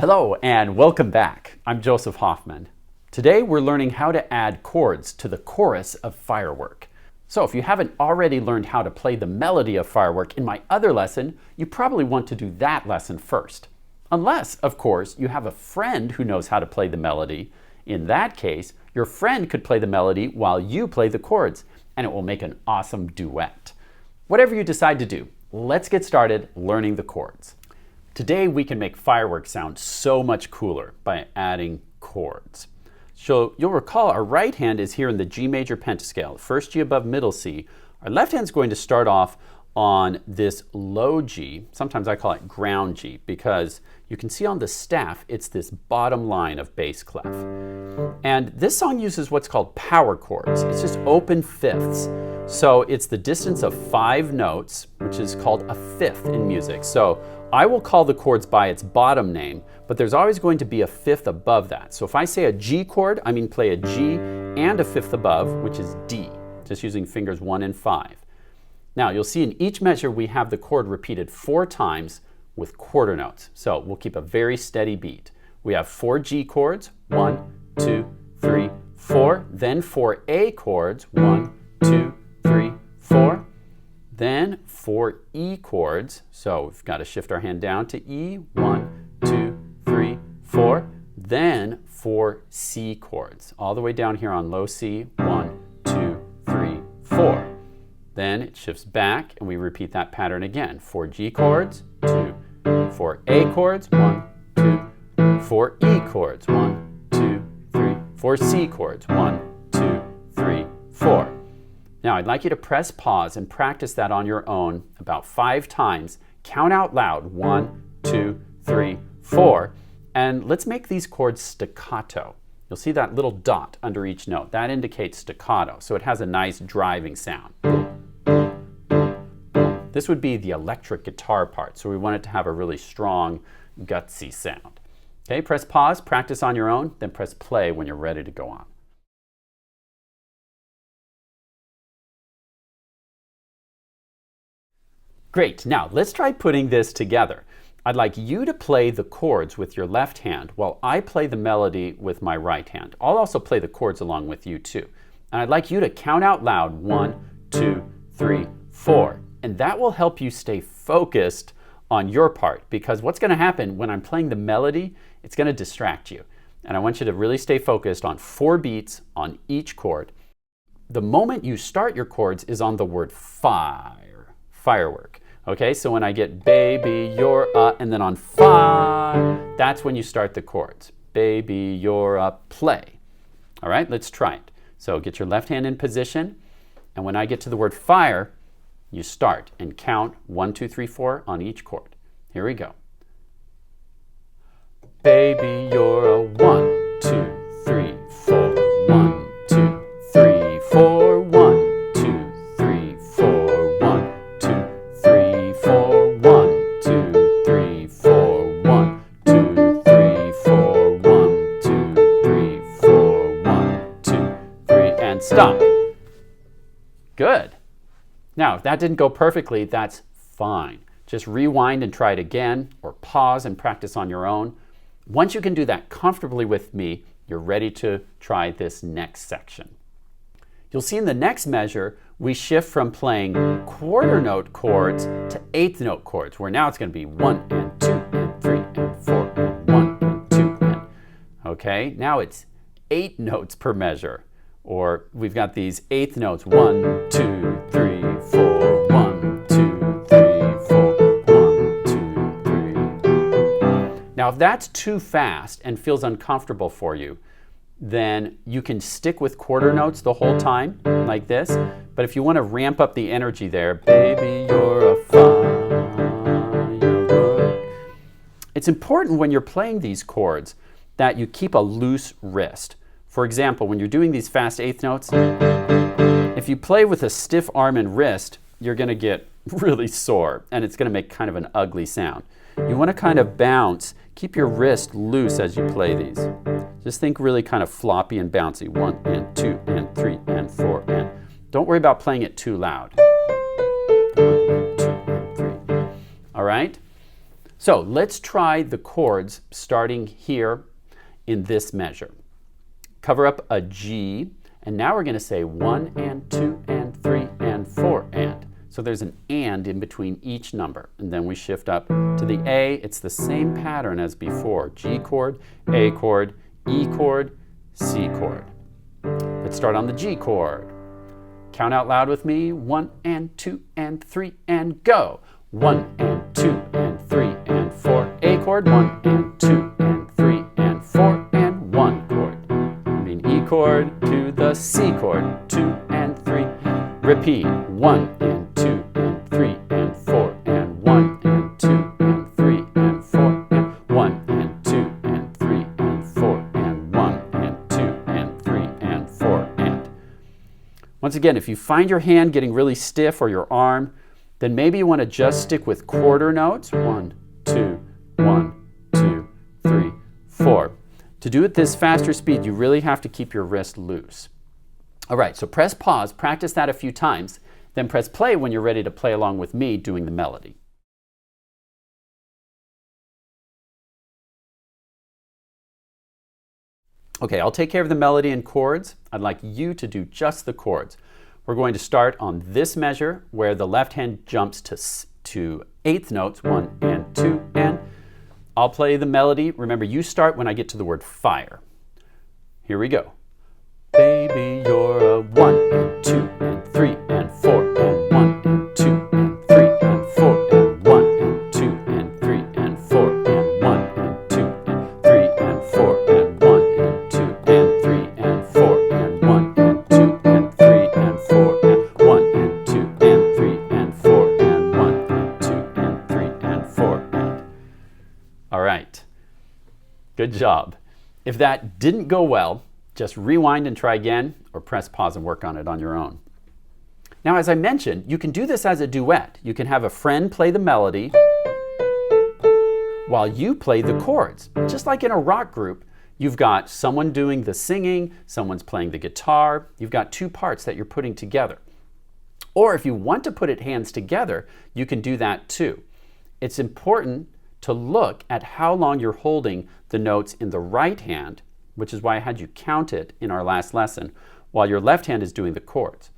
Hello and welcome back. I'm Joseph Hoffman. Today we're learning how to add chords to the chorus of Firework. So if you haven't already learned how to play the melody of Firework in my other lesson, you probably want to do that lesson first. Unless, of course, you have a friend who knows how to play the melody. In that case, your friend could play the melody while you play the chords, and it will make an awesome duet. Whatever you decide to do, let's get started learning the chords. Today we can make Firework sound so much cooler by adding chords. So you'll recall our right hand is here in the G major pentascale, first G above middle C. Our left hand is going to start off on this low G. Sometimes I call it ground G because you can see on the staff it's this bottom line of bass clef. And this song uses what's called power chords. It's just open fifths. So it's the distance of 5 notes, which is called a fifth in music. So I will call the chords by its bottom name, but there's always going to be a fifth above that. So if I say a G chord, I mean play a G and a fifth above, which is D, just using fingers 1 and 5. Now you'll see in each measure we have the chord repeated 4 times with quarter notes. So we'll keep a very steady beat. We have 4 G chords, 1, 2, 3, 4. Then 4 A chords, 1, 2, 3, 4. Then 4 E chords, so we've got to shift our hand down to E, 1, 2, 3, 4. Then 4 C chords, all the way down here on low C, 1, 2, 3, 4. Then it shifts back and we repeat that pattern again. 4 G chords, 2, 4 A chords, 1, 2, 4 E chords, 1, 2, 3, 4 C chords, 1, 2, 3, 4. Now I'd like you to press pause and practice that on your own about 5 times. Count out loud, 1, 2, 3, 4. And let's make these chords staccato. You'll see that little dot under each note. That indicates staccato, so it has a nice driving sound. This would be the electric guitar part, so we want it to have a really strong, gutsy sound. Okay, press pause, practice on your own, then press play when you're ready to go on. Great, now let's try putting this together. I'd like you to play the chords with your left hand while I play the melody with my right hand. I'll also play the chords along with you too. And I'd like you to count out loud, 1, 2, 3, 4. And that will help you stay focused on your part, because what's going to happen when I'm playing the melody, it's going to distract you. And I want you to really stay focused on 4 beats on each chord. The moment you start your chords is on the word firework. Okay, so when I get baby, you're a, and then on fi, that's when you start the chords. Baby, you're a, play. All right, let's try it. So get your left hand in position, and when I get to the word fire, you start and count 1, 2, 3, 4 on each chord. Here we go. Baby, you're a 1, 2, 3, 4. 1, 2, 3, 4. 1, 2, 3, 4. 1, 2, 3, 4. 1, 2, 3, 4. 1, 2, 3, 4. 1, 2, 3, 4. 1, 2, 3, and stop. Good. Now, if that didn't go perfectly, that's fine. Just rewind and try it again, or pause and practice on your own. Once you can do that comfortably with me, you're ready to try this next section. You'll see in the next measure, we shift from playing quarter note chords to eighth note chords, where now it's going to be 1 and 2 and 3 and 4 and 1 and 2 and, okay? Now it's 8 notes per measure. Or we've got these eighth notes, 1, 2, 3, 4, 1, 2, 3, 4, 1, 2, 3. Now if that's too fast and feels uncomfortable for you, then you can stick with quarter notes the whole time, like this. But if you want to ramp up the energy there, baby, you're a firework. It's important when you're playing these chords that you keep a loose wrist. For example, when you're doing these fast eighth notes, if you play with a stiff arm and wrist, you're going to get really sore, and it's going to make kind of an ugly sound. You want to kind of bounce, keep your wrist loose as you play these. Just think really kind of floppy and bouncy. 1 and 2 and 3 and 4 and. Don't worry about playing it too loud. 1 and 2 and 3. All right? So let's try the chords starting here in this measure. Cover up a G, and now we're going to say 1 and 2 and 3 and 4 and. So there's an and in between each number. And then we shift up to the A. It's the same pattern as before. G chord, A chord, E chord, C chord. Let's start on the G chord. Count out loud with me. 1 and 2 and 3 and go. 1 and 2 and 3 and 4. A chord. 1 and 2 and 3 and 4 and 1 chord. E chord to the C chord. 2 and 3. Repeat. 1 and 2 and 3 and 4 and 1 and 2 and 3 and 4 and 1 and 2 and 3 and 4 and 1 and 2 and 3 and 4 and. Once again, if you find your hand getting really stiff or your arm, then maybe you want to just stick with quarter notes. 1, 2, 1, 2, 3, 4. To do it this faster speed, you really have to keep your wrist loose. All right, so press pause, practice that a few times, then press play when you're ready to play along with me doing the melody. Okay, I'll take care of the melody and chords. I'd like you to do just the chords. We're going to start on this measure where the left hand jumps to eighth notes, 1 and 2 and. I'll play the melody. Remember, you start when I get to the word fire. Here we go. Baby, you're a 1 and 2 and 3 and 4 and 1 and 2 and 3 and 4 and 1 and 2 and 3 and 4 and 1 and 2 and 3 and 4 and 1 and 2 and 3 and 4 and 1 and 2 and 3 and 4 and 1 and 2 and 3 and 4 and 1 and 2 and 3 and 4 and. All right. Good job. If that didn't go well, just rewind and try again, or press pause and work on it on your own. Now, as I mentioned, you can do this as a duet. You can have a friend play the melody while you play the chords. Just like in a rock group, you've got someone doing the singing, someone's playing the guitar. You've got two parts that you're putting together. Or if you want to put it hands together, you can do that too. It's important to look at how long you're holding the notes in the right hand, which is why I had you count it in our last lesson, while your left hand is doing the chords.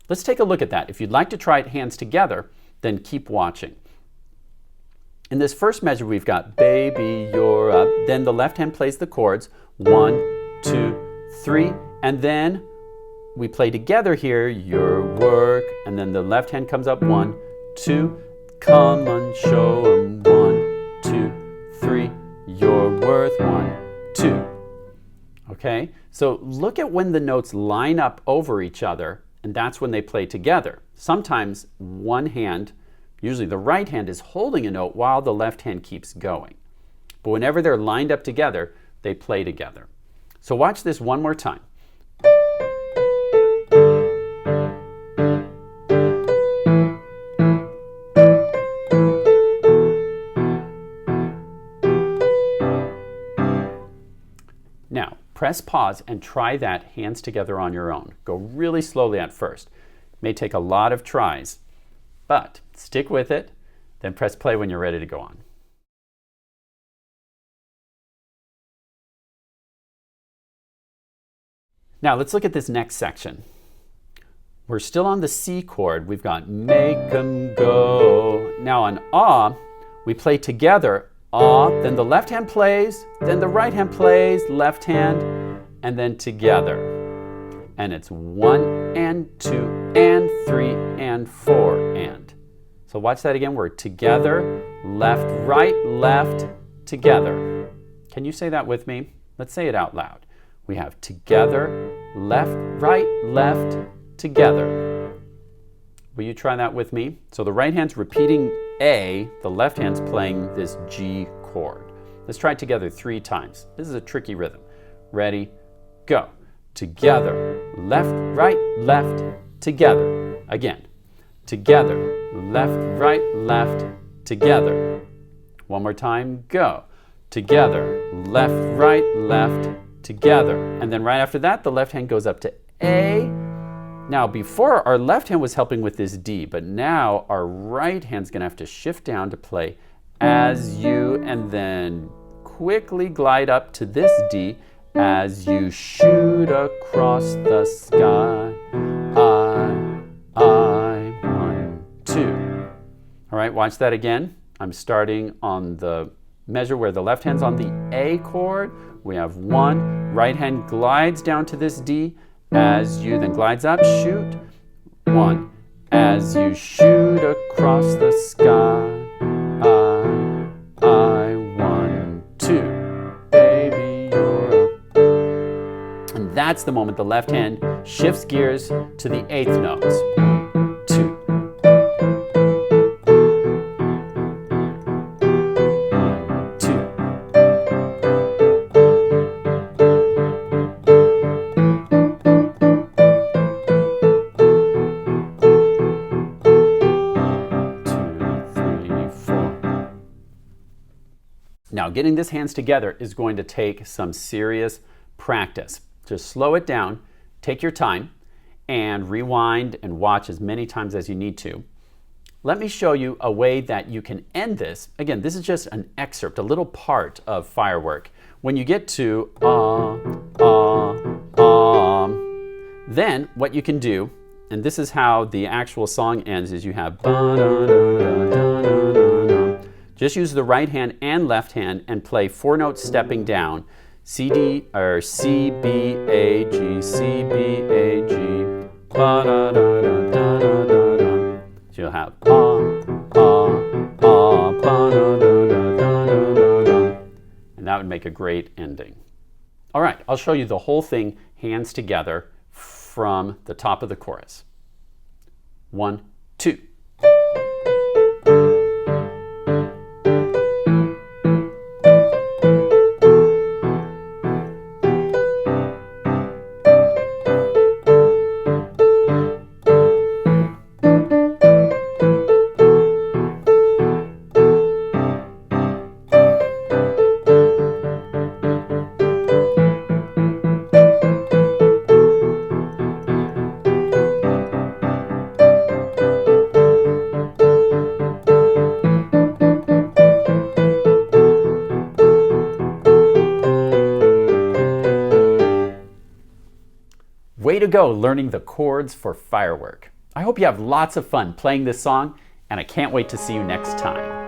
Let's take a look at that. If you'd like to try it hands together, then keep watching. In this first measure, we've got baby, you're up. Then the left hand plays the chords, 1, 2, 3, and then we play together here, your work, and then the left hand comes up, 1, 2, come on, show 'em, 1, 2, 3, your worth, 1, 2. Okay, so look at when the notes line up over each other, and that's when they play together. Sometimes one hand, usually the right hand, is holding a note while the left hand keeps going. But whenever they're lined up together, they play together. So watch this one more time. Now, press pause and try that hands together on your own. Go really slowly at first. It may take a lot of tries, but stick with it, then press play when you're ready to go on. Now let's look at this next section. We're still on the C chord. We've got make 'em go. Now on ah, we play together. Ah, then the left hand plays, then the right hand plays, left hand, and then together. And it's 1 and 2 and 3 and 4 and. So watch that again. We're together, left, right, left, together. Can you say that with me? Let's say it out loud. We have together, left, right, left, together. Will you try that with me? So the right hand's repeating A, the left hand's playing this G chord. Let's try it together 3 times. This is a tricky rhythm. Ready, go. Together, left, right, left, together. Again. Together, left, right, left, together. One more time, go. Together, left, right, left, together. And then right after that, the left hand goes up to A. Now before, our left hand was helping with this D, but now our right hand's gonna have to shift down to play as you, and then quickly glide up to this D as you shoot across the sky. I, 1, 2. All right, watch that again. I'm starting on the measure where the left hand's on the A chord. We have 1. Right hand glides down to this D as you then glides up, shoot. 1. As you shoot across the sky. I, 1, 2. Baby, you're up. And that's the moment the left hand shifts gears to the 8th notes. 2. 2, 3, 4. Now, getting these hands together is going to take some serious practice. Just slow it down, take your time, and rewind and watch as many times as you need to. Let me show you a way that you can end this. Again, this is just an excerpt, a little part of Firework. When you get to then what you can do, and this is how the actual song ends, is you have just use the right hand and left hand and play 4 notes stepping down. C, D, or C, B, A, G, C, B, A, G, ba, da, da, da, da, da, da, da. So you'll have ba, da, da, da, da, da, da. And that would make a great ending. All right, I'll show you the whole thing, hands together, from the top of the chorus. 1, 2. Way to go learning the chords for Firework. I hope you have lots of fun playing this song, and I can't wait to see you next time.